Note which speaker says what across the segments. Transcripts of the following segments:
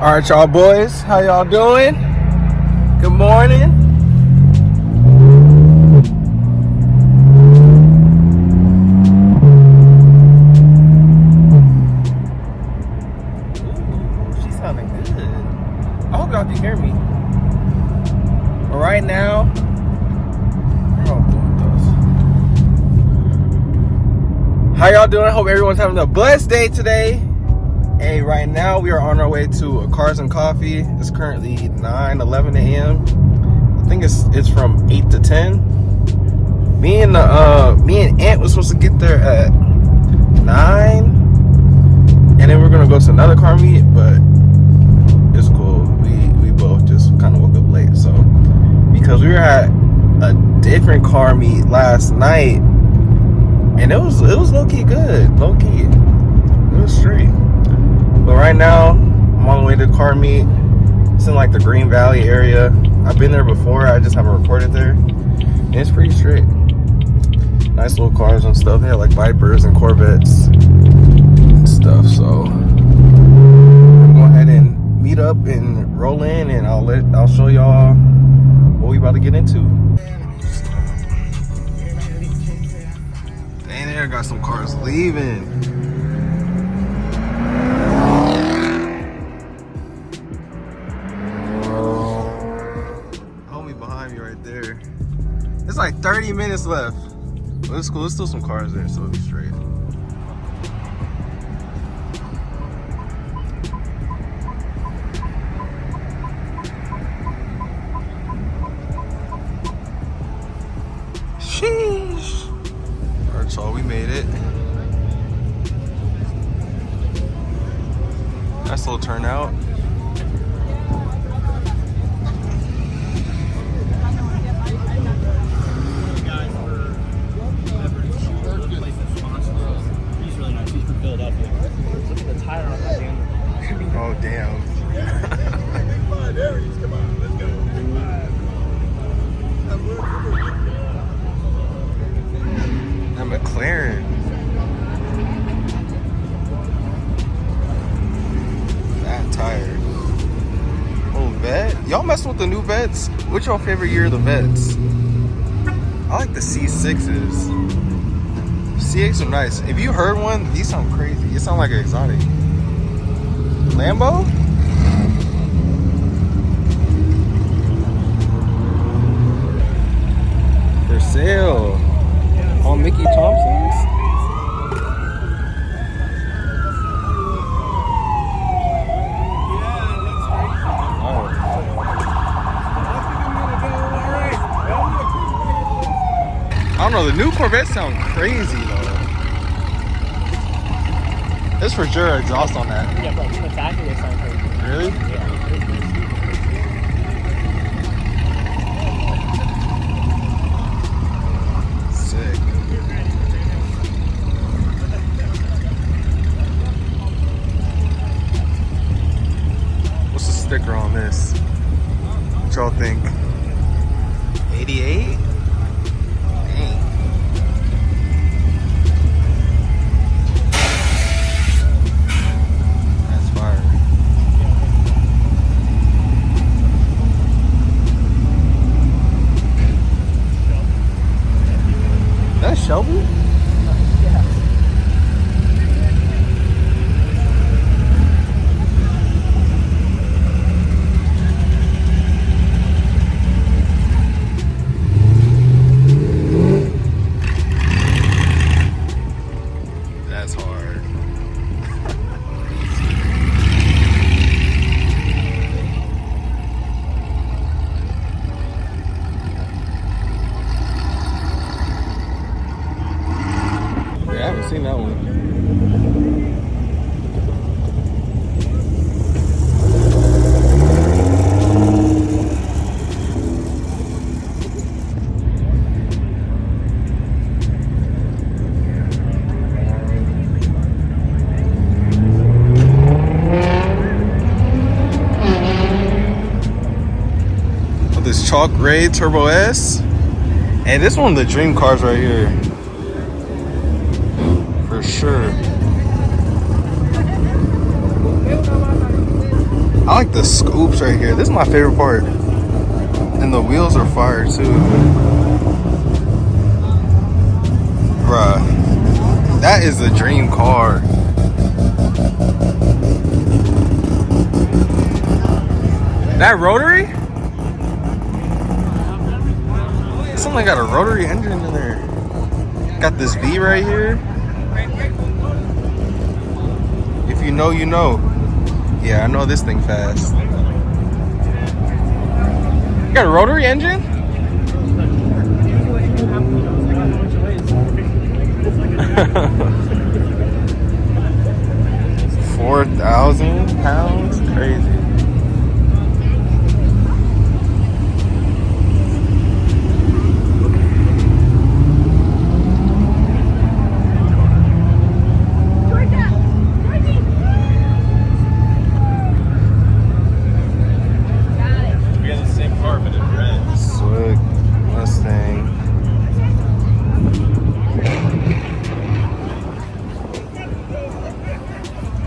Speaker 1: All right, y'all boys, how y'all doing? Good morning. Ooh, she's sounding good. I hope y'all can hear me. But right now, how y'all doing? I hope everyone's having a blessed day today. Hey, right now we are on our way to Cars and Coffee. It's currently 9:11 a.m. I think it's from 8 to 10. Me and Aunt was supposed to get there at 9, and then we're gonna go to another car meet, but it's cool. We both just kind of woke up late, so because we were at a different car meet last night, and it was low-key good, low-key. It was straight. But right now, I'm on the way to the car meet. It's in like the Green Valley area. I've been there before, I just haven't recorded there. And it's pretty straight. Nice little cars and stuff. They have like Vipers and Corvettes and stuff. So I'm going to go ahead and meet up and roll in, and I'll show y'all what we about to get into. Dang, there got some cars leaving. It's like 30 minutes left. But it's cool. There's still some cars there, so it'll be straight. Sheesh. Alright, y'all, we made it. Nice little turnout. Oh, damn. That McLaren. That tire. Oh, vet. Y'all messing with the new vets? What's your favorite year of the vets? I like the C6s. C8s are nice. If you heard one, these sound crazy. It sound like an exotic. Lambo? For sale. On Mickey Thompson's? Oh. I don't know, the new Corvettes sound crazy though. There's for sure exhaust on that.
Speaker 2: Yeah, but even the factory they sound crazy.
Speaker 1: Really?
Speaker 2: Yeah.
Speaker 1: Sick. What's the sticker on this? What y'all think? 88? Shelby?
Speaker 2: Yeah.
Speaker 1: That's hard. I haven't seen that one. Oh, this chalk gray Turbo S. And this one of the dream cars right here. For sure. I like the scoops right here. This is my favorite part. And the wheels are fire too. Bruh. That is a dream car. That rotary? Something got a rotary engine in there. Got this V right here. If you know, you know. Yeah, I know this thing fast. You got a rotary engine? £4,000? Crazy.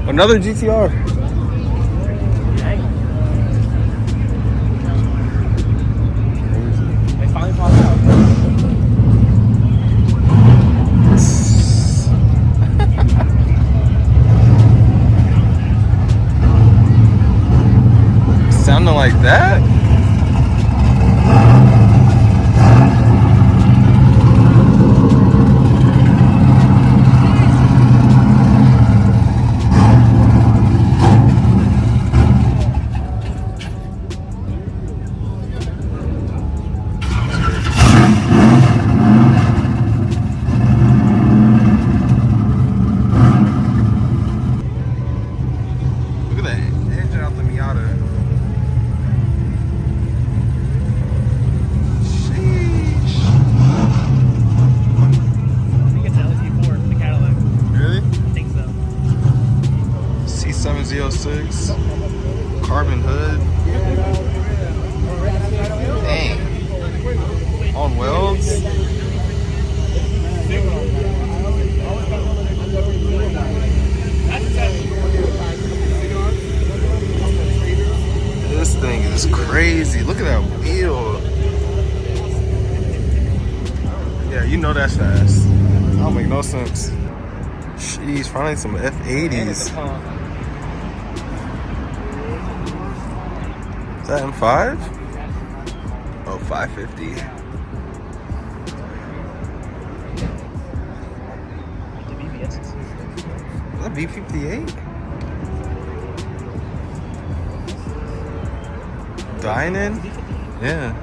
Speaker 1: Another GTR.
Speaker 2: They finally popped out.
Speaker 1: Sounding like that? Carbon hood. Dang. On welds. This thing is crazy. Look at that wheel. Yeah, you know that's fast. That don't make no sense. Jeez, finally some F80s. Is that M5? Oh, 550. Is that V58? Dining? Yeah.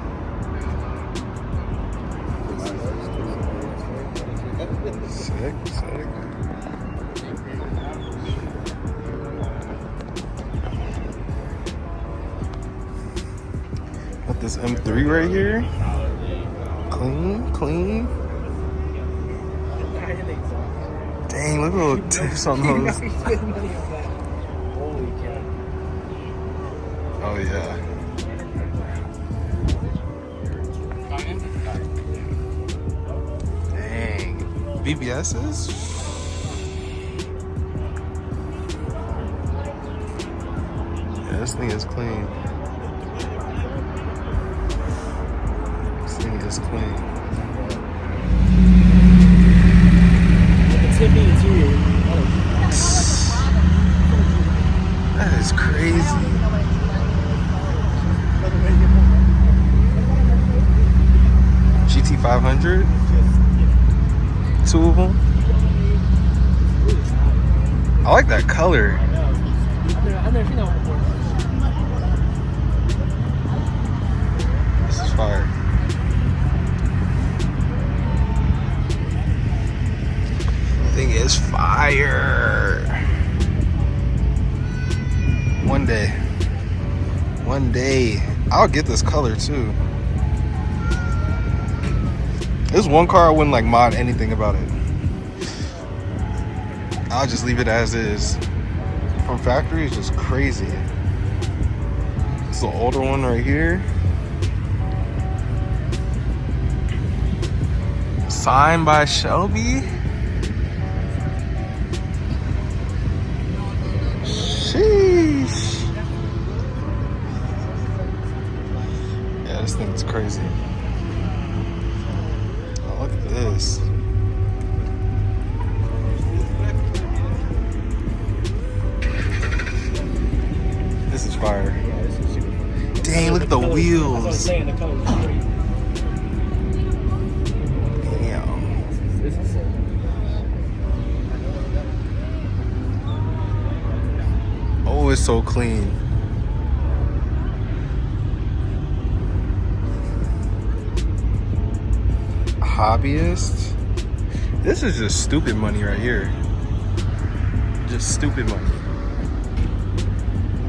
Speaker 1: Sick, sick. This M3 right here, clean, clean. Dang, look at the little tips on those. Oh yeah. Dang, BBS's. Yeah, this thing is clean. Is clean. That is crazy. GT500. Two of them. I like that color.
Speaker 2: I've never seen that one before.
Speaker 1: This is fire. Thing is fire. One day I'll get this color too. There's one car I wouldn't like mod anything about it. I'll just leave it as is. From factory, it's just crazy. It's the older one right here. Signed by Shelby. Sheesh. crazy. Oh, look at this. This is fire.
Speaker 2: Yeah, this is super fun.
Speaker 1: Dang, look at the
Speaker 2: That's what I'm
Speaker 1: wheels.
Speaker 2: saying, the colors are great.
Speaker 1: Damn.
Speaker 2: This is sick.
Speaker 1: Oh, it's so clean. Hobbyist. This is just stupid money right here. Just stupid money.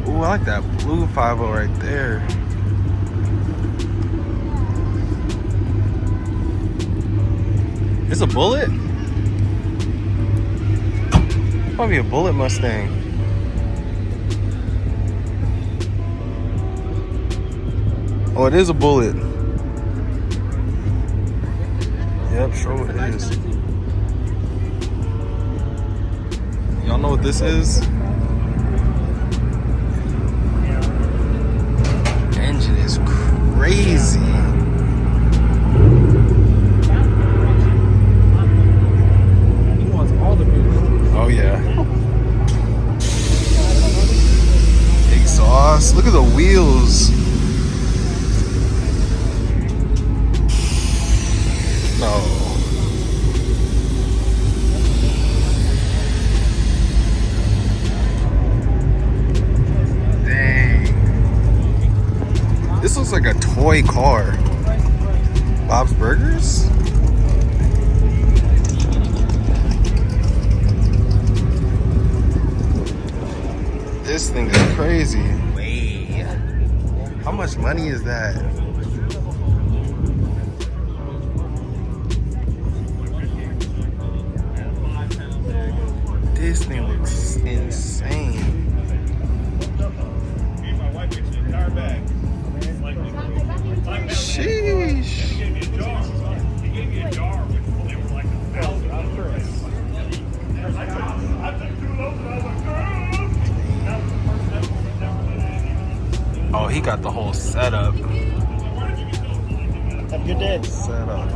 Speaker 1: Ooh, I like that blue 50 right there. It's a Bullet? Might be a Bullet Mustang. Oh, it is a Bullet. Yep, sure it is. Y'all know what this is? Engine is crazy.
Speaker 2: He wants all the boots.
Speaker 1: Oh yeah. Exhaust. Look at the wheels. No. This looks like a toy car. Bob's Burgers? This thing is crazy. Wait. How much money is that? This thing looks insane. Sheesh. Oh, he got the whole setup.
Speaker 2: Have a good day.
Speaker 1: Setup.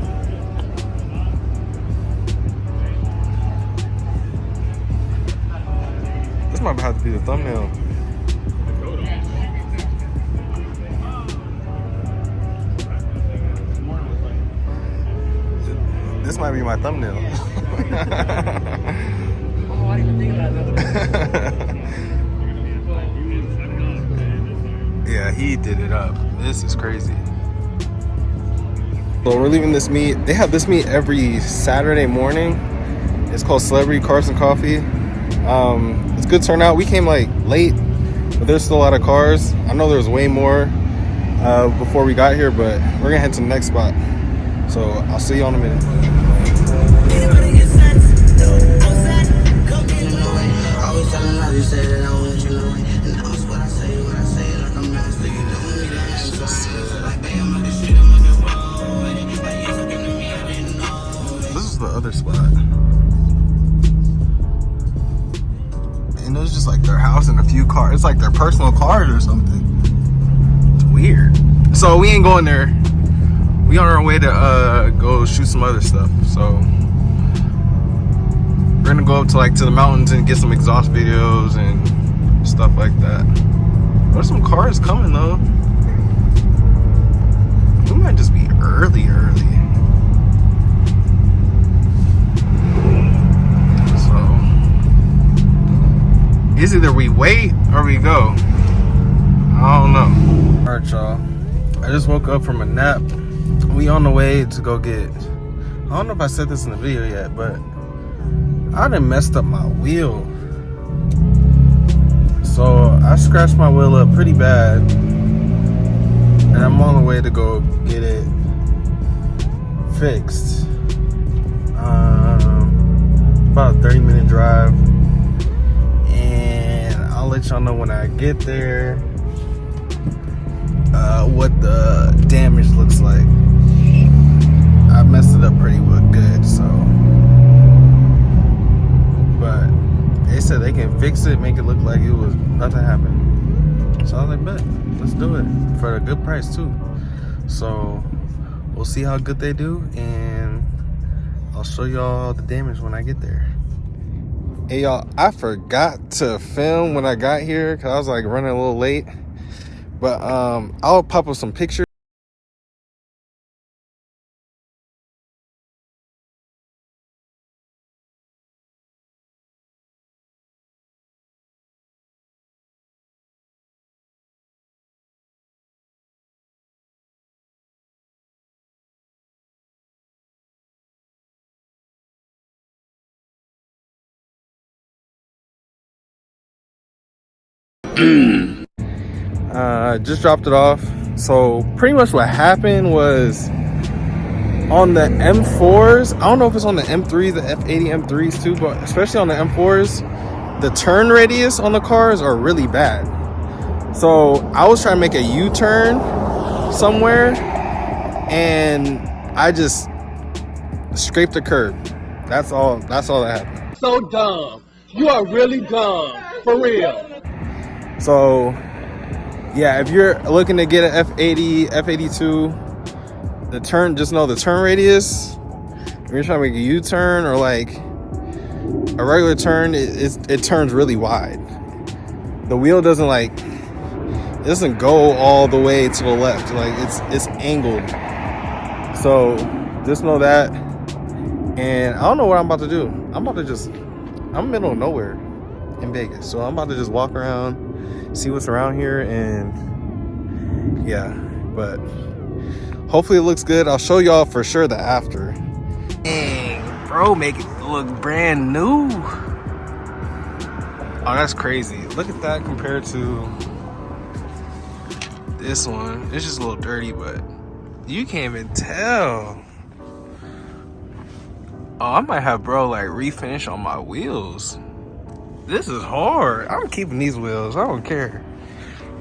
Speaker 1: This might have to be the thumbnail. This might be my thumbnail.
Speaker 2: Oh, I didn't even think about that.
Speaker 1: Yeah, he did it up. This is crazy. So we're leaving this meet. They have this meet every Saturday morning. It's called Celebrity Cars and Coffee. It's a good turnout. We came like late, but there's still a lot of cars. I know there was way more before we got here, but we're gonna head to the next spot. So I'll see you in a minute. This is the other spot. And it was just like their house and a few cars. It's like their personal cars or something. It's weird. So we ain't going there. We on our way to go shoot some other stuff. So we're gonna go up to the mountains and get some exhaust videos and stuff like that. There's some cars coming though. We might just be early. So it's either we wait or we go. I don't know. All right, y'all. I just woke up from a nap. We on the way to go get, I don't know if I said this in the video yet, but I done messed up my wheel. So I scratched my wheel up pretty bad, and I'm on the way to go get it fixed. About a 30-minute drive, and I'll let y'all know when I get there what the damage looks like. I messed it up pretty good, so. But they said they can fix it, make it look like it was nothing happened. So I was like, bet, let's do it for a good price too. So we'll see how good they do, and I'll show y'all the damage when I get there. Hey y'all, I forgot to film when I got here because I was like running a little late. But I'll pop up some pictures. Just dropped it off. So pretty much what happened was on the M4s, I don't know if it's on the M3s, the F80 M3s too, but especially on the M4s, the turn radius on the cars are really bad. So I was trying to make a U-turn somewhere, and I just scraped the curb. That's all that happened.
Speaker 2: So dumb. You are really dumb. For real.
Speaker 1: So yeah, if you're looking to get an F80, F82, the turn, just know the turn radius, if you're trying to make a U-turn or like a regular turn, it turns really wide. The wheel doesn't go all the way to the left. Like it's angled. So just know that. And I don't know what I'm about to do. I'm in the middle of nowhere in Vegas. So I'm about to just walk around, see what's around here, and yeah, but hopefully it looks good. I'll show y'all for sure the after. Dang, bro, make it look brand new. Oh, that's crazy. Look at that compared to this one. It's just a little dirty, but you can't even tell. Oh, I might have bro like refinish on my wheels. This is hard. I'm keeping these wheels. I don't care.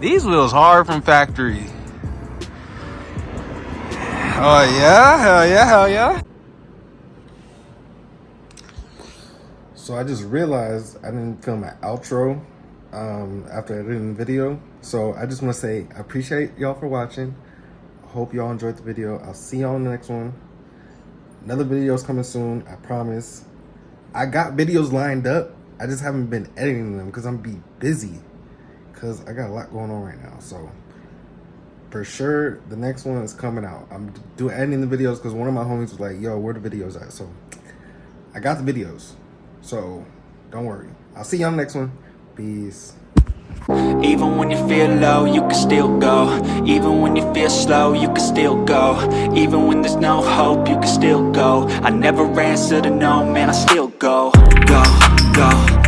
Speaker 1: These wheels hard from factory. Oh yeah, hell yeah, hell yeah. So I just realized I didn't film an outro after I did the video. So I just want to say I appreciate y'all for watching. Hope y'all enjoyed the video. I'll see y'all in the next one. Another video is coming soon, I promise. I got videos lined up. I just haven't been editing them because I'm busy. Because I got a lot going on right now. So for sure, the next one is coming out. I'm editing the videos because one of my homies was like, yo, where the videos at? So I got the videos. So don't worry. I'll see y'all in the next one. Peace.
Speaker 3: Even when you feel low, you can still go. Even when you feel slow, you can still go. Even when there's no hope, you can still go. I never answer to no, man, I still go. Go, go.